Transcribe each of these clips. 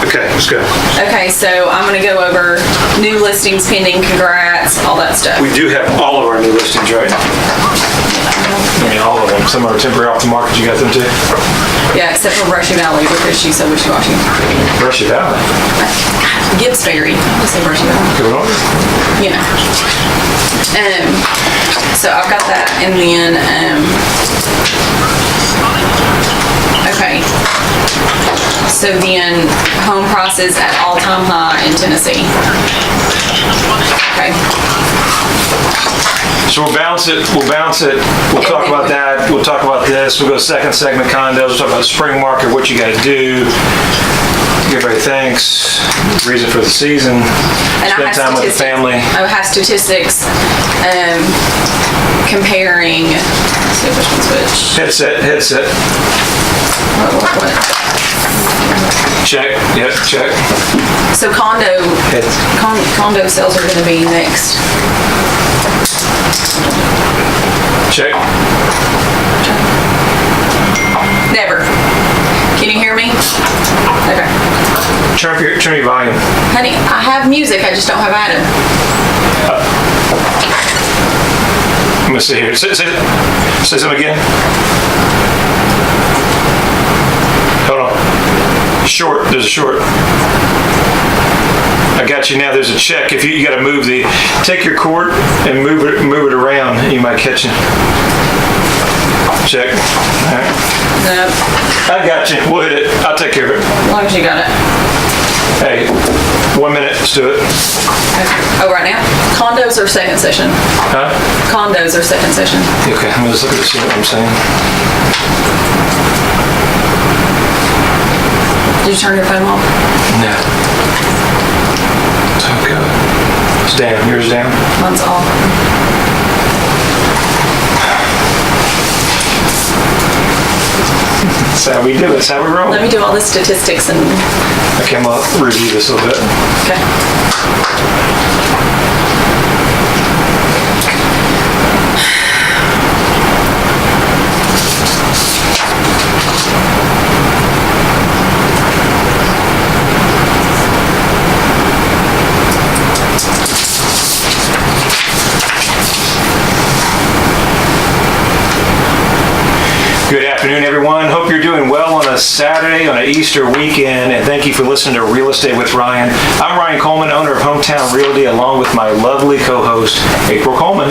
Okay, let's go. Okay, so I'm going to go over new listings pending, congrats, all that stuff. We do have all of our new listings, right? I mean, all of them. Some are temporary off the market. You got them too? Yeah, except for Brushy Valley because she's so wishy-washy. Brushy Valley. Gibbs Ferry. I say Brushy Valley. Going on? You know. So I've got that, and then okay. So then home prices at all-time high in Tennessee. Okay. So we'll bounce it. We'll talk about that. We'll talk about this. We'll go second segment condos. We'll talk about the spring market, what you got to do. Everybody thanks. Reason for the season. And spend time with the family. I have statistics comparing. Let's see which one's which. Headset. What? Check. Yep, check. So condo sales are going to be next. Check. Never. Can you hear me? Okay. Turn your volume. Honey, I have music, I just don't have Adam. Let me see here. Say something again. Hold on. Short. There's a short. I got you now. There's a check. If you got to move take your cord and move it around. You might catch it. Check. All right. Nope. I got you. We'll hit it. I'll take care of it. As long as you got it. Hey, 1 minute. Let's do it. Okay. Oh, right now? Condos or second session? Huh? Condos or second session? Okay. I'm just looking to see what I'm saying. Did you turn your phone off? No. It's okay. It's down. Yours down? Mine's off. That's how we do it. That's how we roll. Let me do all the statistics and... Okay, I'm going to review this a little bit. Okay. Good afternoon, everyone. Hope you're doing well on a Saturday, on an Easter weekend, and thank you for listening to Real Estate with Ryan. I'm Ryan Coleman, owner of Hometown Realty, along with my lovely co-host, April Coleman.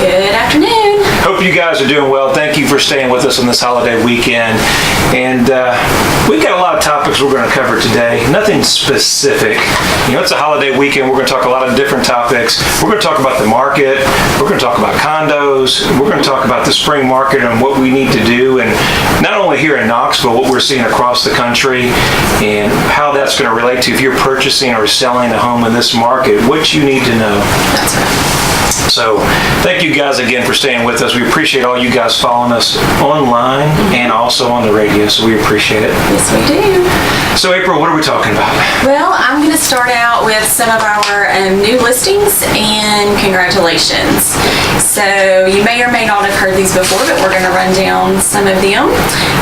Good afternoon. Hope you guys are doing well. Thank you for staying with us on this holiday weekend. And we've got a lot of topics we're going to cover today. Nothing specific. You know, it's a holiday weekend. We're going to talk a lot of different topics. We're going to talk about the market. We're going to talk about condos. We're going to talk about the spring market and what we need to do. And not only here in Knoxville, what we're seeing across the country and how that's going to relate to if you're purchasing or selling a home in this market, what you need to know. That's right. So thank you guys again for staying with us. We appreciate all you guys following us online and also on the radio, so we appreciate it. Yes, we do. So April, what are we talking about? Well, I'm going to start out with some of our new listings and congratulations. So you may or may not have heard these before, but we're going to run down some of them.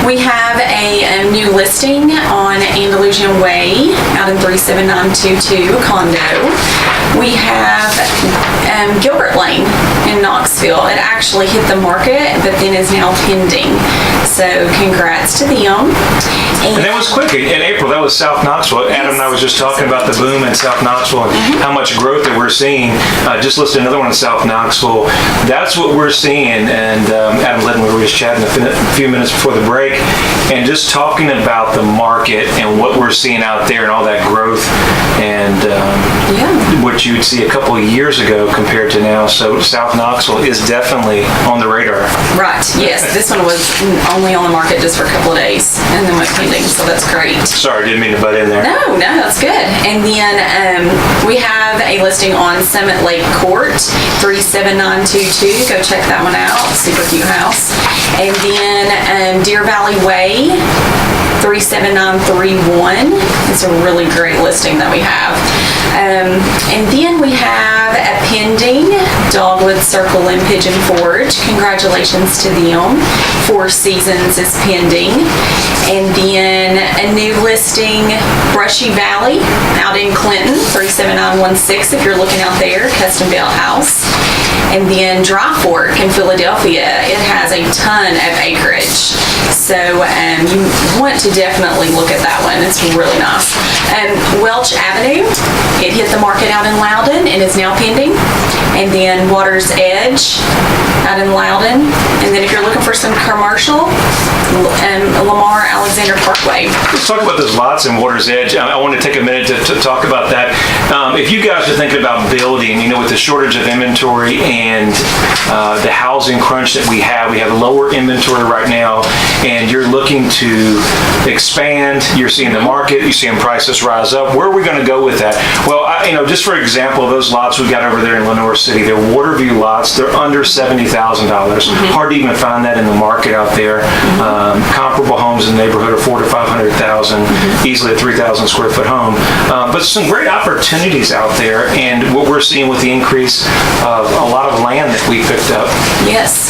We have a new listing on Andalusian Way out in 37922 condo. We have Gilbert Lane in Knoxville. It actually hit the market, but then is now pending. So congrats to them. And that was quick. In April, that was South Knoxville. Adam and I was just talking about the boom in South Knoxville and how much growth that we're seeing. Just listed another one in South Knoxville. That's what we're seeing. And Adam Litton, we were just chatting a few minutes before the break and just talking about the market and what we're seeing out there and all that growth and what you would see a couple of years ago compared to now. So South Knoxville is definitely on the radar. Right, yes. This one was only on the market just for a couple of days and then went pending, so that's great. Sorry, didn't mean to butt in there. No, that's good. And then we have a listing on Summit Lake Court, 37922. Go check that one out. Super cute house. And then Deer Valley Way, 37931. It's a really great listing that we have. And then we have a pending Dogwood Circle and Pigeon Forge. Congratulations to them. Four Seasons is pending. And then a new listing, Brushy Valley out in Clinton, 37916 if you're looking out there, custom built house. And then Dry Fork in Philadelphia, it has a ton of acreage. So you want to definitely look at that one. It's really nice. Welch Avenue, it hit the market out in Loudon and is now pending. And then Water's Edge out in Loudon. And then if you're looking for some commercial, Lamar Alexander Parkway. Let's talk about those lots in Water's Edge. I want to take a minute to talk about that. If you guys are thinking about building, with the shortage of inventory and the housing crunch that we have lower inventory right now, and you're looking to expand, you're seeing the market, you're seeing prices rise up. Where are we going to go with that? Well, just for example, those lots we got over there in Lenore City, they're Waterview lots. They're under $70,000. Hard to even find that in the market out there. Comparable homes in the neighborhood are $400,000 to $500,000, easily a 3,000 square foot home. But some great opportunities out there, and what we're seeing with the increase of a lot of land that we picked up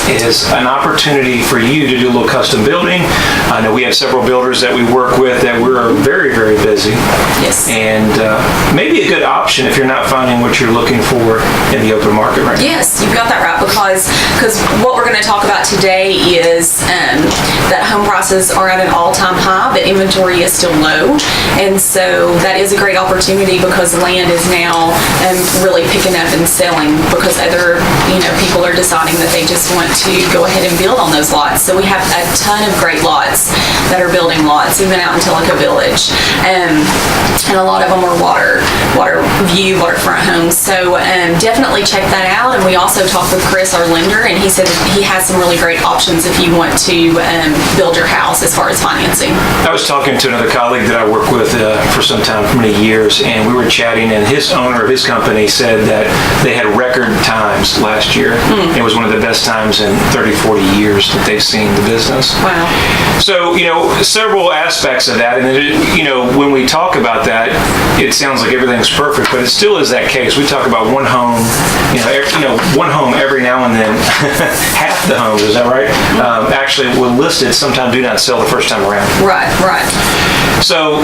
is an opportunity for you to do a little custom building. I know we have several builders that we work with that we're very, very busy. Yes. And maybe a good option if you're not finding what you're looking for in the open market right now. Yes, you've got that right, because what we're going to talk about today is that home prices are at an all-time high, but inventory is still low. And so that is a great opportunity because land is now really picking up and selling because other people are deciding that they just want to go ahead and build on those lots. So we have a ton of great lots that are building lots, even out in Tellico Village. And a lot of them are waterfront homes. So definitely check that out. And we also talked with Chris, our lender, and he said that he has some really great options if you want to build your house as far as financing. I was talking to another colleague that I work with for some time, for many years, and we were chatting, and his owner of his company said that they had record times last year. It was one of the best times in 30, 40 years that they've seen the business. Wow. So, several aspects of that, and when we talk about that, it sounds like everything's perfect, but it still is that case. We talk about one home, one home every now and then. Half the homes, is that right? Actually, when listed, sometimes do not sell the first time around. Right. So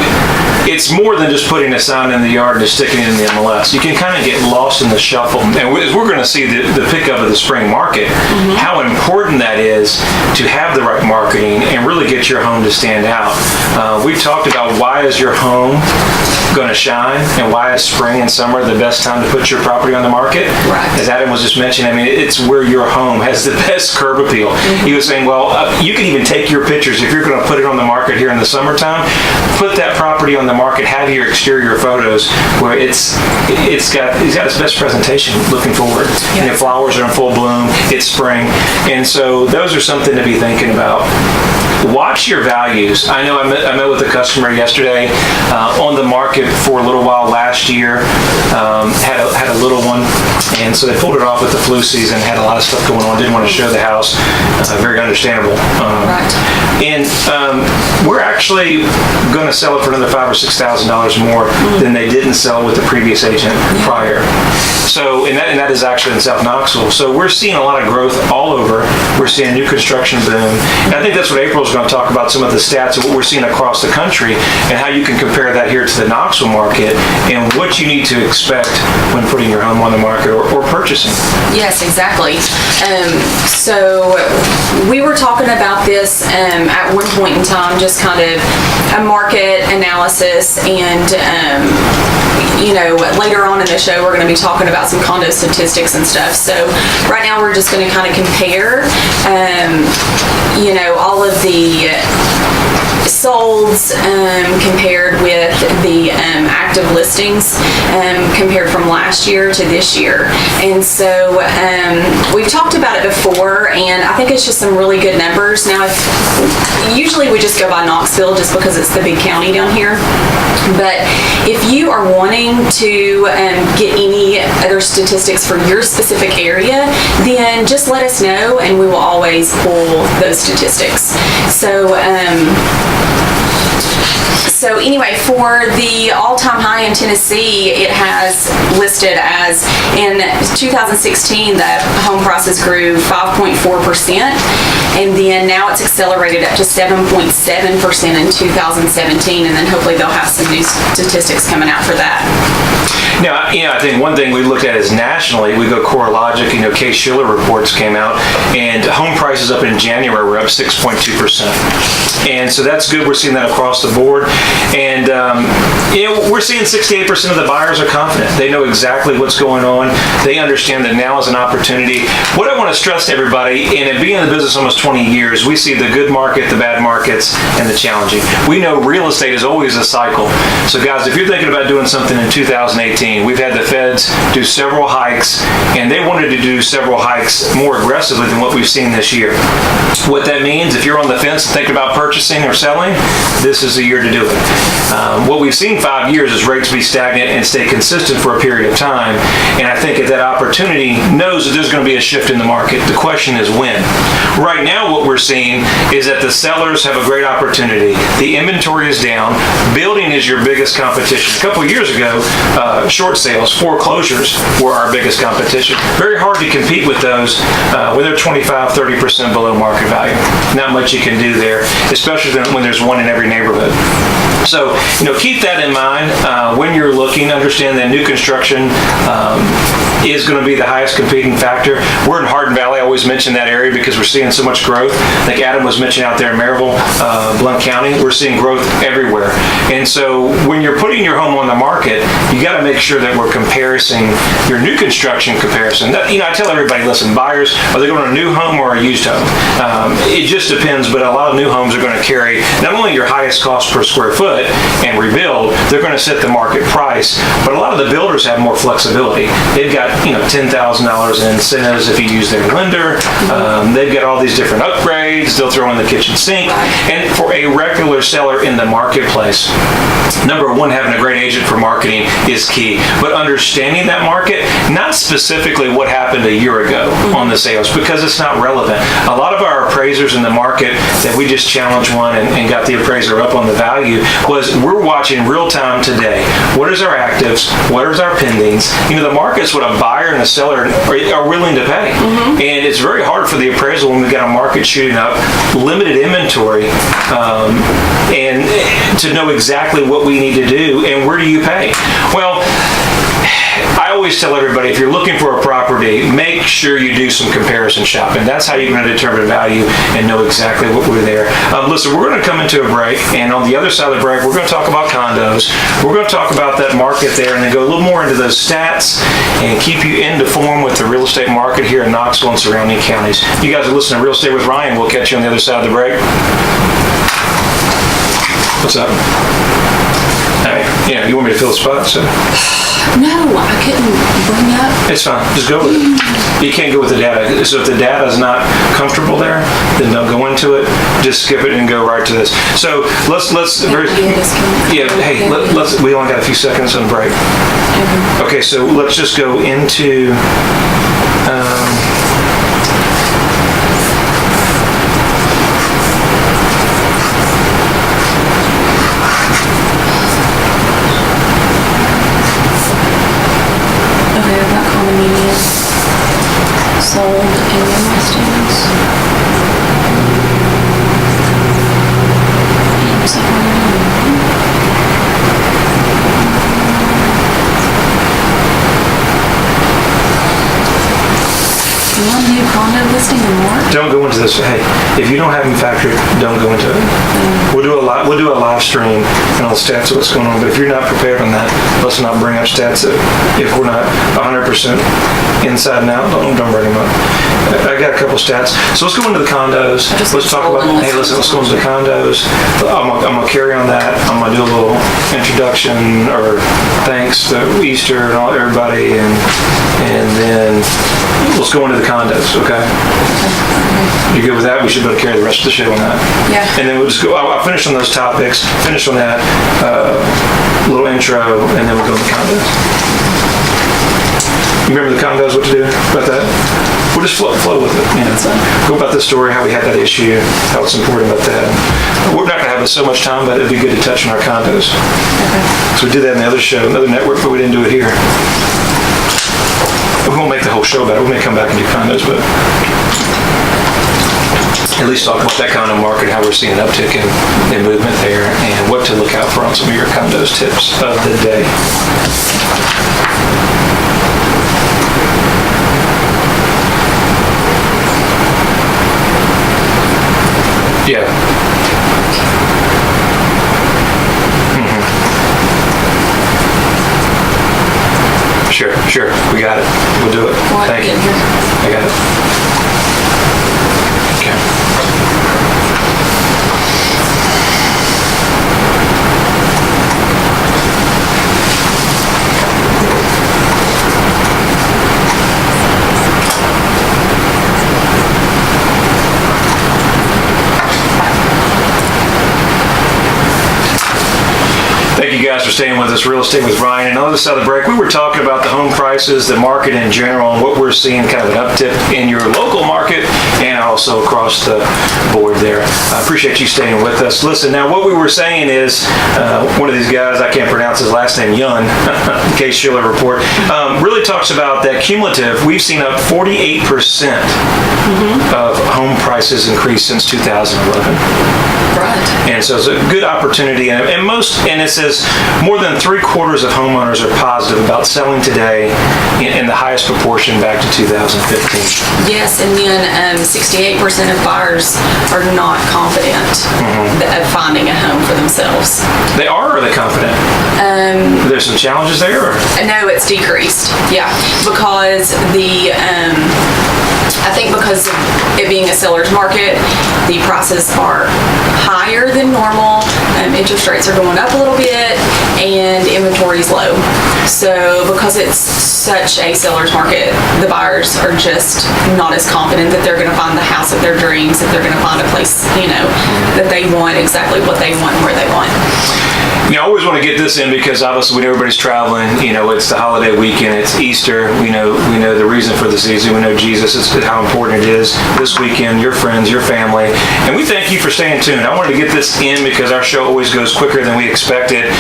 it's more than just putting a sign in the yard and just sticking it in the MLS. You can kind of get lost in the shuffle. And as we're going to see the pickup of the spring market, how important that is to have the right marketing and really get your home to stand out. We've talked about why is your home going to shine and why is spring and summer the best time to put your property on the market. Right. As Adam was just mentioning, it's where your home has the best curb appeal. He was saying, well, you can even take your pictures if you're going to put it on the market here in the summertime. Put that property on the market, have your exterior photos where he's got its best presentation looking forward. And the flowers are in full bloom, it's spring. And so those are something to be thinking about. Watch your values. I know I met with a customer yesterday on the market for a little while last year, had a little one, and so they pulled it off with the flu season, had a lot of stuff going on, didn't want to show the house, very understandable. Right. And we're actually going to sell it for another $5,000 or $6,000 more than they didn't sell with the previous agent prior. So, and that is actually in South Knoxville. So we're seeing a lot of growth all over. We're seeing new construction boom. And I think that's what April's going to talk about, some of the stats of what we're seeing across the country and how you can compare that here to the Knoxville market and what you need to expect when putting your home on the market or purchasing. Yes, exactly. So we were talking about this at one point in time, just kind of a market analysis, and later on in the show we're going to be talking about some condo statistics and stuff. So right now we're just going to kind of compare all of the solds compared with the active listings compared from last year to this year. And so we've talked about it before, and I think it's just some really good numbers. Now, usually we just go by Knoxville just because it's the big county down here. But if you are wanting to get any other statistics for your specific area, then just let us know and we will always pull those statistics. So So anyway, for the all-time high in Tennessee, it has listed as in 2016 the home prices grew 5.4%, and then now it's accelerated up to 7.7% in 2017, and then hopefully they'll have some new statistics coming out for that. Now, I think one thing we looked at is nationally, we go CoreLogic, Case Shiller reports came out, and home prices up in January were up 6.2%. And so that's good. We're seeing that across the board. And, we're seeing 68% of the buyers are confident. They know exactly what's going on. They understand that now is an opportunity. What I want to stress to everybody, and being in the business almost 20 years, we see the good market, the bad markets, and the challenging. We know real estate is always a cycle. So guys, if you're thinking about doing something in 2018, we've had the feds do several hikes, and they wanted to do several hikes more aggressively than what we've seen this year. What that means, if you're on the fence and thinking about purchasing or selling, this is the year to do it. What we've seen 5 years is rates be stagnant and stay consistent for a period of time, and I think at that opportunity knows that there's going to be a shift in the market. The question is when. Right now what we're seeing is that the sellers have a great opportunity. The inventory is down. Building is your biggest competition. A couple of years ago, short sales, foreclosures were our biggest competition. Very hard to compete with those when they're 25-30% below market value. Not much you can do there, especially when there's one in every neighborhood. So, keep that in mind when you're looking. Understand that new construction is going to be the highest competing factor. We're in Hardin Valley. I always mention that area because we're seeing so much growth. I think Adam was mentioning out there in Maryville, Blount County, we're seeing growth everywhere. And so when you're putting your home on the market, you got to make sure that we're comparing your new construction comparison. I tell everybody, listen, buyers, are they going to a new home or a used home? It just depends, but a lot of new homes are going to carry not only your highest cost per square foot and rebuild, they're going to set the market price, but a lot of the builders have more flexibility. They've got $10,000 in incentives if you use their lender. They've got all these different upgrades. They'll throw in the kitchen sink. And for a regular seller in the marketplace, number one, having a great agent for marketing is key. But understanding that market, not specifically what happened a year ago on the sales, because it's not relevant. A lot of our appraisers in the market that we just challenged one and got the appraiser up on the value was we're watching real time today. What is our actives? What is our pendings? The market's what a buyer and a seller are willing to pay. And it's very hard for the appraisal when we got a market shooting up, limited inventory, and to know exactly what we need to do and where do you pay. Well, I always tell everybody, if you're looking for a property, make sure you do some comparison shopping. That's how you're going to determine value and know exactly what we're there. Listen, we're going to come into a break, and on the other side of the break, we're going to talk about condos. We're going to talk about that market there and then go a little more into those stats and keep you into form with the real estate market here in Knoxville and surrounding counties. You guys are listening to Real Estate with Ryan. We'll catch you on the other side of the break. What's up? Hey, you want me to fill the spot? So. No, I couldn't bring up. It's fine. Just go with it. You can't go with the data. So if the data is not comfortable there, then don't go into it. Just skip it and go right to this. So let's we only got a few seconds on break. Okay, so let's just go into sold in new listings. One new condo listing or more? Don't go into this. Hey, if you don't have them factored, don't go into it. We'll do a live stream and all the stats of what's going on. But if you're not prepared on that, let's not bring up stats that if we're not 100% inside and out, don't bring them up. I got a couple stats. So let's go into the condos. Let's talk about. Hey, listen. Let's go into the condos. I'm gonna carry on that. I'm gonna do a little introduction or thanks to Easter and all everybody, and then let's go into the condos. Okay. You good with that? We should be able to carry the rest of the show on that. Yeah. And then we'll just go. I'll finish on those topics. Finish on that little intro, and then we'll go to the condos. You remember the condos? What to do about that? we'll just flow with it. Go about the story, how we had that issue, how it's important about that. We're not going to have so much time, but it'd be good to touch on our condos. So we did that in the other show, another network, but we didn't do it here. We won't make the whole show about it. We may come back and do condos, but at least talk about that condo market, how we're seeing an uptick in movement there, and what to look out for on some of your condos tips of the day. Yeah. Sure. We got it. We'll do it. Thank you. I got it. Okay. Thank you guys for staying with us. Real Estate with Ryan. And on the other side of the break, we were talking about the home prices, the market in general, and what we're seeing kind of an uptick in your local market and also across the board there. I appreciate you staying with us. Listen, now what we were saying is, one of these guys, I can't pronounce his last name, Yun, in case Schiller report, really talks about that cumulative. We've seen up 48% of home prices increase since 2011. Right. And so it's a good opportunity, and it says more than 3/4 of homeowners are positive about selling today in the highest proportion back to 2015. Yes, and then 68% of buyers are not confident of finding a home for themselves. They are, or are they confident? There's some challenges there? Or? No, it's decreased. Yeah, because I think because of it being a seller's market, the prices are higher than normal. Interest rates are going up a little bit, and inventory is low. So because it's such a seller's market, the buyers are just not as confident that they're going to find the house of their dreams, that they're going to find a place, that they want, exactly what they want and where they want. I always want to get this in because obviously we know everybody's traveling. It's the holiday weekend. It's Easter. We know the reason for the season. We know Jesus is how important it is this weekend. Your friends, your family, and we thank you for staying tuned. I wanted to get this in because our show always goes quicker than we expected.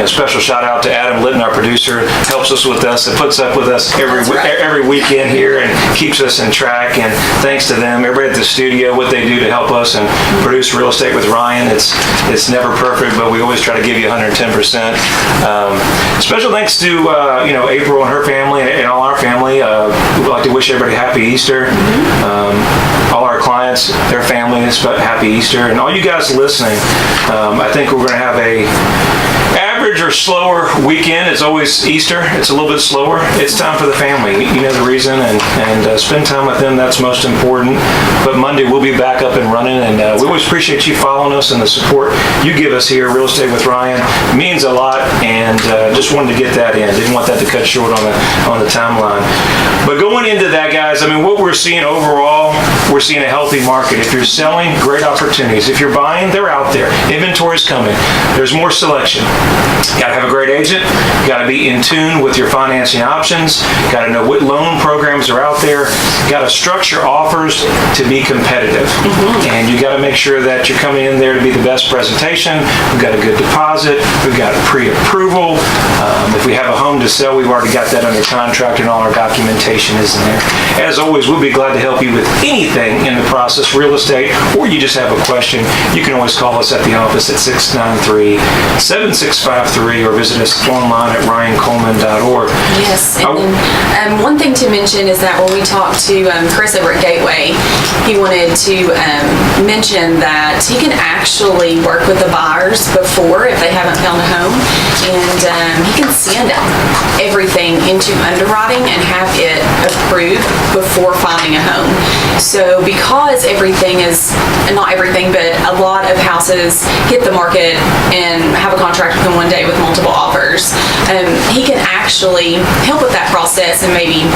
Special shout out to Adam Litton, our producer, helps us with us and puts up with us every weekend here and keeps us in track. And thanks to them, everybody at the studio, what they do to help us and produce Real Estate with Ryan. It's never perfect, but we always try to give you 110%. Special thanks to April and her family and all our family. We'd like to wish everybody happy Easter. All our clients, their families, happy Easter, and all you guys listening. I think we're going to have a average or slower weekend. It's always Easter. It's a little bit slower. It's time for the family. You know the reason, and spend time with them. That's most important. But Monday we'll be back up and running, and we always appreciate you following us and the support you give us here. Real Estate with Ryan means a lot, and just wanted to get that in. Didn't want that to cut short on the timeline. But going into that, guys, what we're seeing overall, we're seeing a healthy market. If you're selling, great opportunities. If you're buying, they're out there. Inventory's coming. There's more selection. Got to have a great agent. Got to be in tune with your financing options. Got to know what loan programs are out there. Got to structure offers to be competitive. And you got to make sure that you're coming in there to be the best presentation. We've got a good deposit. We've got pre-approval. If we have a home to sell, we've already got that under contract, and all our documentation is in there. As always, we'll be glad to help you with anything in the process, real estate, or you just have a question. You can always call us at the office at 693-7653 or visit us online at ryancoleman.org. Yes, and one thing to mention is that when we talked to Chris over at Gateway, he wanted to mention that he can actually work with the buyers before if they haven't found a home, and he can send everything into underwriting and have it approved before finding a home. So because everything is, not everything, but a lot of houses hit the market and have a contract within 1 day with multiple offers. He can actually help with that process, and maybe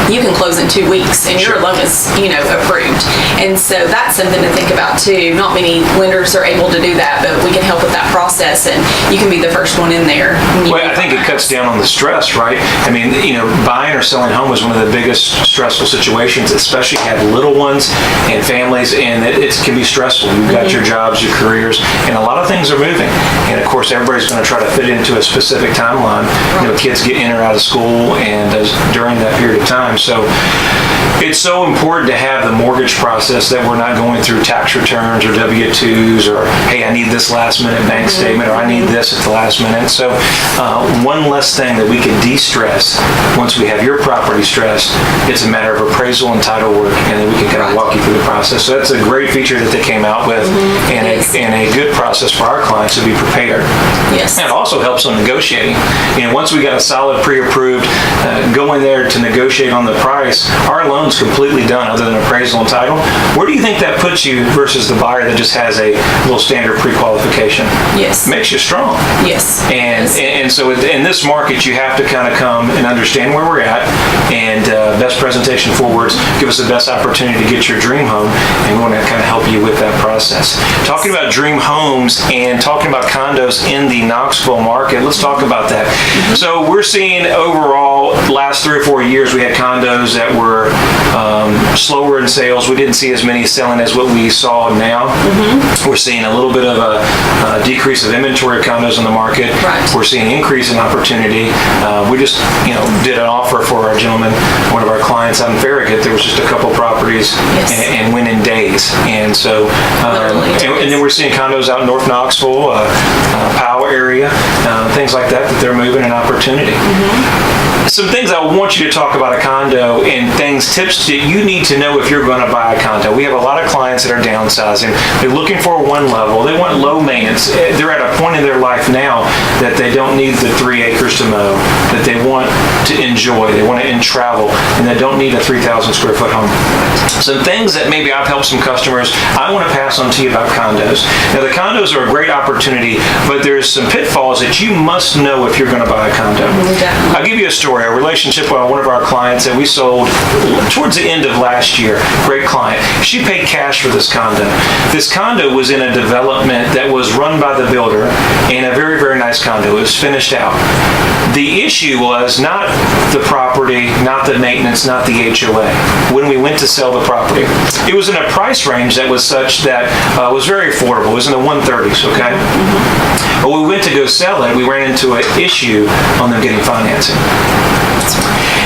you can close in 2 weeks and your loan is, approved. And so that's something to think about too. Not many lenders are able to do that, but we can help with that process, and you can be the first one in there. Well, I think it cuts down on the stress, right? I mean, buying or selling home is one of the biggest stressful situations, especially have little ones and families, and it can be stressful. You've got your jobs, your careers, and a lot of things are moving. And of course, everybody's going to try to fit into a specific timeline. Kids get in or out of school and during that period of time. So it's so important to have the mortgage process, that we're not going through tax returns or W-2s, or, hey, I need this last minute bank statement, or I need this at the last minute. So one less thing that we can de-stress once we have your property stressed, it's a matter of appraisal and title work, and then we can kind of walk you through the process. So that's a great feature that they came out with, and a good process for our clients to be prepared. Yes. And it also helps on negotiating. Once we got a solid pre-approved, going there to negotiate on the price, our loan's completely done other than appraisal and title. Where do you think that puts you versus the buyer that just has a little standard pre-qualification? Yes. Makes you strong. Yes. And so in this market, you have to kind of come and understand where we're at, and best presentation forwards give us the best opportunity to get your dream home, and we want to kind of help you with that process. Talking about dream homes and talking about condos in the Knoxville market, let's talk about that. So we're seeing overall, last 3 or 4 years, we had condos that were slower in sales. We didn't see as many selling as what we saw now. We're seeing a little bit of a decrease of inventory of condos in the market. Right. We're seeing an increase in opportunity. We just, did an offer for our gentleman, one of our clients out in Farragut. There was just a couple properties, and went in days. And so, and then we're seeing condos out in North Knoxville, Powell area, things like that they're moving, an opportunity. Some things I want you to talk about a condo, and tips that you need to know if you're going to buy a condo. We have a lot of clients that are downsizing. They're looking for one level. They want low maintenance. They're at a point in their life now that they don't need the 3 acres to mow, that they want to enjoy. They want to travel, and they don't need a 3,000 square foot home. Some things that maybe I've helped some customers, I want to pass on to you about condos. Now, the condos are a great opportunity, but there's some pitfalls that you must know if you're going to buy a condo. I'll give you a story. A relationship with one of our clients that we sold towards the end of last year. Great client. She paid cash for this condo. This condo was in a development that was run by the builder, and a very, very nice condo. It was finished out. The issue was not the property, not the maintenance, not the HOA. When we went to sell the property, it was in a price range that was such that was very affordable. It was in the 130s, okay? But when we went to go sell it, we ran into an issue on them getting financing.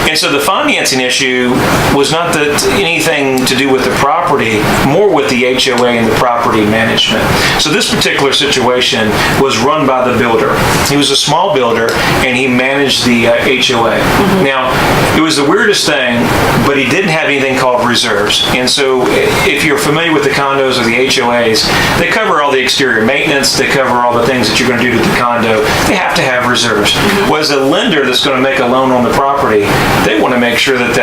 And so the financing issue was not anything to do with the property, more with the HOA and the property management. So this particular situation was run by the builder. He was a small builder, and he managed the HOA. Now, it was the weirdest thing, but he didn't have anything called reserves. And so if you're familiar with the condos or the HOAs, they cover all the exterior maintenance, they cover all the things that you're going to do to the condo. They have to have reserves. Well, as a lender that's going to make a loan on the property, they want to make sure that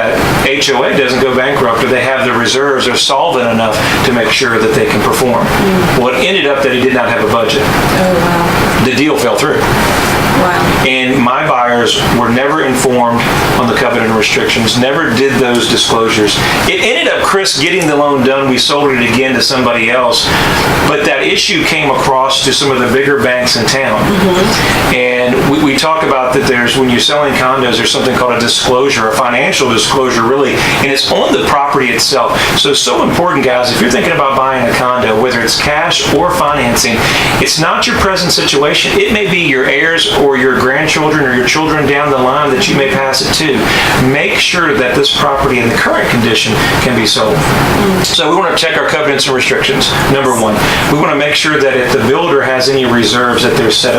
HOA doesn't go bankrupt, or they have the reserves, or solvent enough to make sure that they can perform. Well, it ended up that he did not have a budget. Oh, wow. The deal fell through. Wow. And my buyers were never informed on the covenant restrictions, never did those disclosures. It ended up Chris getting the loan done. We sold it again to somebody else, but that issue came across to some of the bigger banks in town. And we talk about that when you're selling condos, there's something called a disclosure, a financial disclosure, really, and it's on the property itself. So it's so important, guys, if you're thinking about buying a condo, whether it's cash or financing, it's not your present situation. It may be your heirs or your grandchildren or your children down the line that you may pass it to. Make sure that this property in the current condition can be sold. So we want to check our covenants and restrictions. Number one, we want to make sure that if the builder has any reserves, that they're set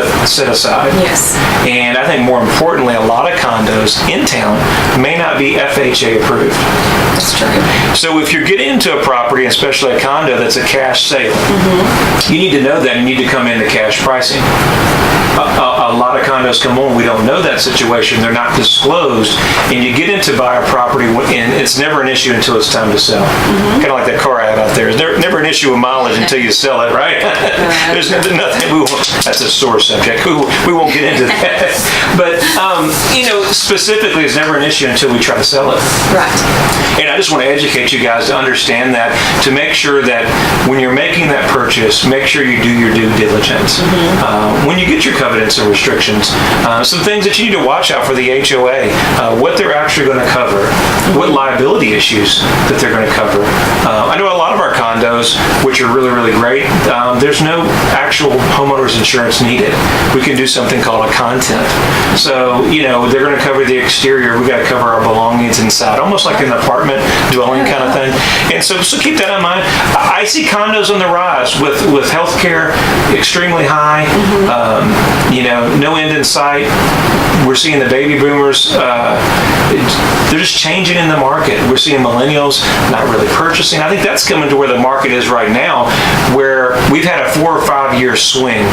aside. Yes. And I think more importantly, a lot of condos in town may not be FHA approved. That's true. So if you're getting into a property, especially a condo that's a cash sale, you need to know that, and you need to come into cash pricing. A lot of condos condos come on, we don't know that situation. They're not disclosed, and you get into buy a property, and it's never an issue until it's time to sell. Kind of like that car ad out there. It's never an issue with mileage until you sell it, right? There's nothing. That's a sore subject. We won't get into that. But specifically, it's never an issue until we try to sell it. Right. And I just want to educate you guys to understand that, to make sure that when you're making that purchase, make sure you do your due diligence. When you get your covenants and restrictions, some things that you need to watch out for the HOA, what they're actually going to cover, what liability issues that they're going to cover. I know a lot of our condos, which are really, really great, there's no actual homeowner's insurance needed. We can do something called a content. So, they're going to cover the exterior. We got to cover our belongings inside, almost like an apartment dwelling kind of thing. And so keep that in mind. I see condos on the rise with healthcare extremely high, no end in sight. We're seeing the baby boomers, they're just changing in the market. We're seeing millennials not really purchasing. I think that's coming to where the market is right now, where we've had a 4 or 5 year swing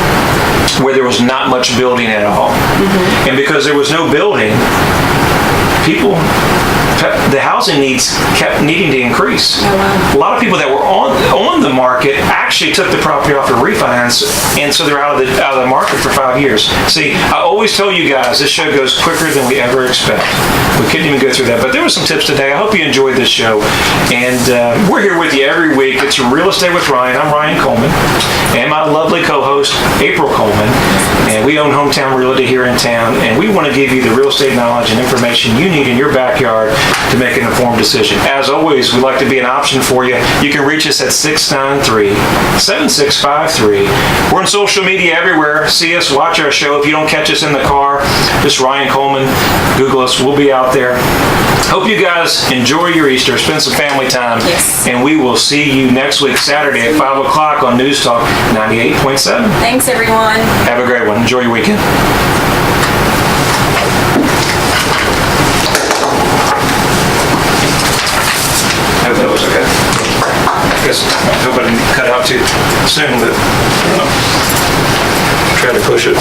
where there was not much building at all. And because there was no building, the housing needs kept needing to increase. A lot of people that were on the market actually took the property off to refinance, and so they're out of the market for 5 years. See, I always tell you guys, this show goes quicker than we ever expect. We couldn't even go through that, but there were some tips today. I hope you enjoyed this show, and we're here with you every week. It's Real Estate with Ryan. I'm Ryan Coleman, and my lovely co-host, April Coleman, and we own Hometown Realty here in town, and we want to give you the real estate knowledge and information you need in your backyard to make an informed decision. As always, we'd like to be an option for you. You can reach us at 693-7653. We're on social media everywhere. See us, watch our show. If you don't catch us in the car, just Ryan Coleman, Google us. We'll be out there. Hope you guys enjoy your Easter, spend some family time, and we will see you next week, Saturday at 5 o'clock on News Talk 98.7. Thanks, everyone. Have a great one. Enjoy your weekend. I hope that was okay. I guess I hope I didn't cut out too soon, but try to push it.